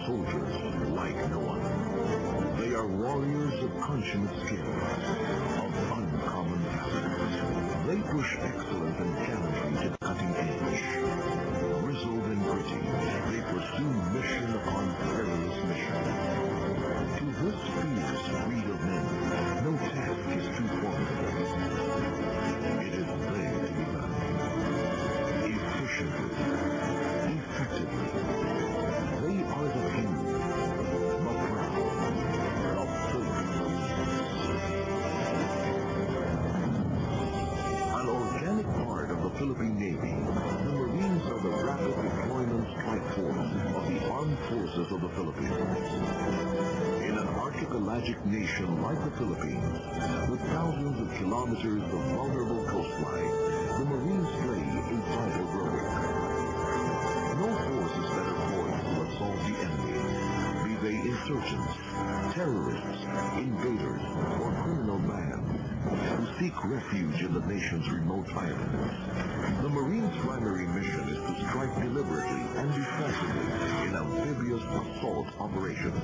soldiers like no one. They are warriors of consummate skill, of uncommon talent. They push excellence and gallantry to the cutting edge. Grizzled and gritty, they pursue mission upon perilous mission. To this fierce breed of men, no task is too formidable. It is there to be done. Efficiently, effectively. They are the few, the proud, the Philippine Marines. An organic part of the Philippine Navy, the Marines are the rapid deployment strike force of the armed forces of the Philippines. In an archipelagic nation like the Philippines, with thousands of kilometers of vulnerable coastline, the Marines play a vital role. No force is better poised to assault the enemy, be they insurgents, terrorists, invaders, or criminal bands who seek refuge in the nation's remote islands. The Marines' primary mission is to strike deliberately and decisively in amphibious assault operations.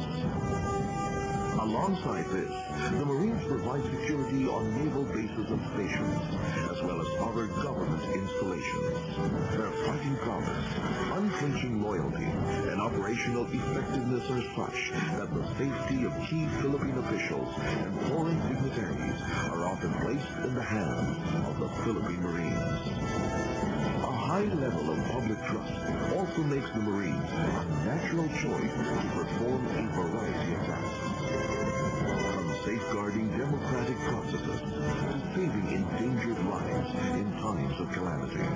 Alongside this, the Marines provide security on naval bases and stations, as well as other government installations. Their fighting prowess, unflinching loyalty, and operational effectiveness are such that the safety of key Philippine officials and foreign dignitaries are often placed in the hands of the Philippine Marines. A high level of public trust also makes the Marines a natural choice to perform a variety of tasks. From safeguarding democratic processes to saving endangered lives in times of calamity.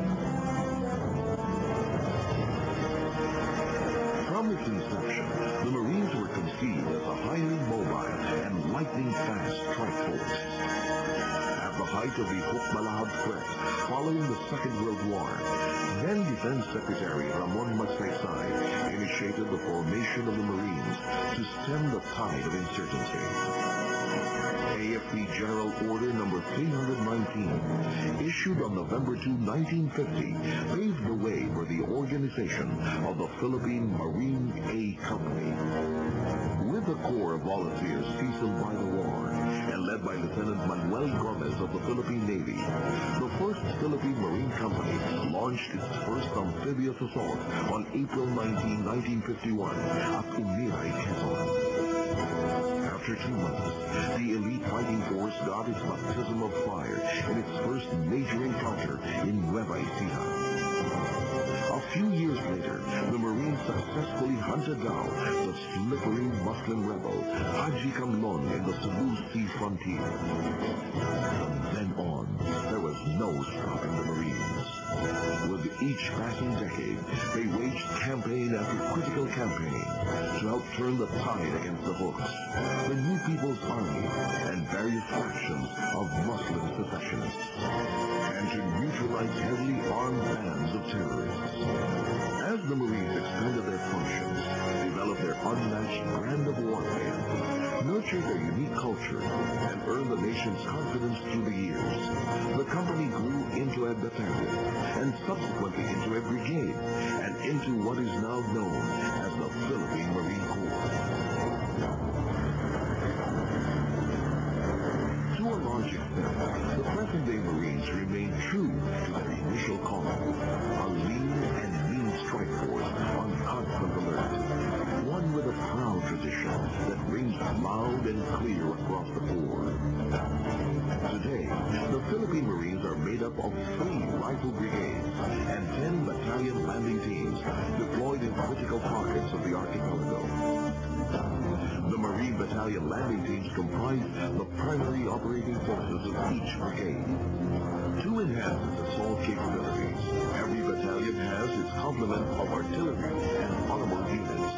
From its inception, the Marines were conceived as a highly mobile and lightning-fast strike force. At the height of the Hukbalahad threat following the Second World War, then Defense Secretary Ramon Magsaysay initiated the formation of the Marines to stem the tide of insurgency. AFP General Order Number 319, issued on November 2, 1950, paved the way for the organization of the Philippine Marine A Company. With the Corps of Volunteers seasoned by the war and led by Lieutenant Manuel Gomez of the Philippine Navy, the 1st Philippine Marine Company launched its first amphibious assault on April 19, 1951 at Umiray, Quezon. After 2 months, the elite fighting force got its baptism of fire in its first major encounter in Nueva Ecija. A few years later, the Marines successfully hunted down the slippery Muslim rebel Haji Kamlon in the Cebu Sea frontier. From then on, there was no stopping the Marines. With each passing decade, they waged campaign after critical campaign to help turn the tide against the books, the New People's Army, and various factions of Muslim secessionists, and to neutralize heavily armed bands of terrorists. As the Marines expanded their functions, developed their unmatched brand of warfare, nurtured their unique culture, and earned the nation's confidence through the years, the company grew into a battalion, and subsequently into a brigade, and into what is now known as the Philippine Marine Corps. To a large extent, the present-day Marines remain true to their initial calling, a lean and mean strike force on constant alert, one with a proud tradition that rings loud and clear across the Corps. Today, the Philippine Marines are made up of 3 rifle brigades and 10 battalion landing teams deployed in critical pockets of the archipelago. The Marine Battalion landing teams comprise the primary operating forces of each brigade. To enhance its assault capabilities, every battalion has its complement of artillery and armored units,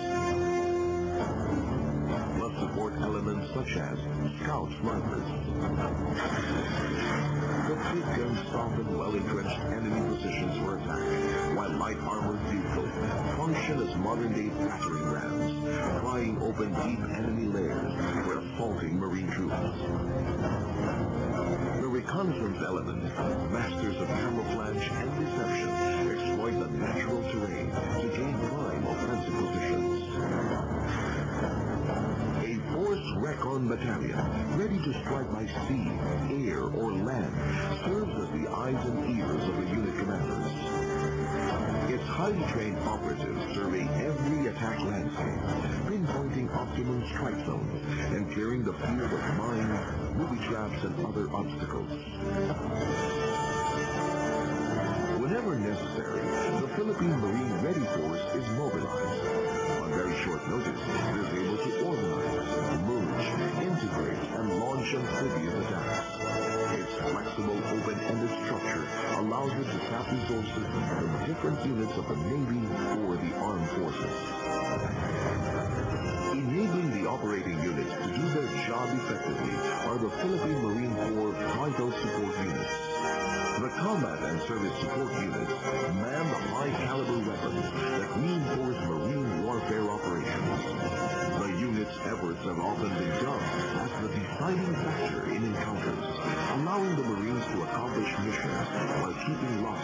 plus support elements such as scout snipers. The big guns soften well-entrenched enemy positions for attack, while light armored vehicles function as modern-day battering rams, prying open deep enemy layers for assaulting Marine troops. The reconnaissance elements, masters of camouflage and deception, exploit the natural terrain to gain prime offensive positions. deployed by sea, air, or land, serves as the eyes and ears of the unit commanders. Its highly trained operatives survey every attack landscape, pinpointing optimum strike zones and clearing the field of mines, booby traps, and other obstacles. Whenever necessary, the Philippine Marine Ready Force is mobilized. On very short notice, it is able to organize, merge, integrate, and launch amphibious attacks. Its flexible, open-ended structure allows it to tap resources from different units of the Navy or the Armed Forces. Enabling the operating units to do their job effectively are the Philippine Marine Corps Vital Support Units. The combat and service support units man the high-caliber weapons that reinforce marine warfare operations. The unit's efforts have often been dubbed as the deciding factor in encounters, allowing the Marines to accomplish missions while keeping lives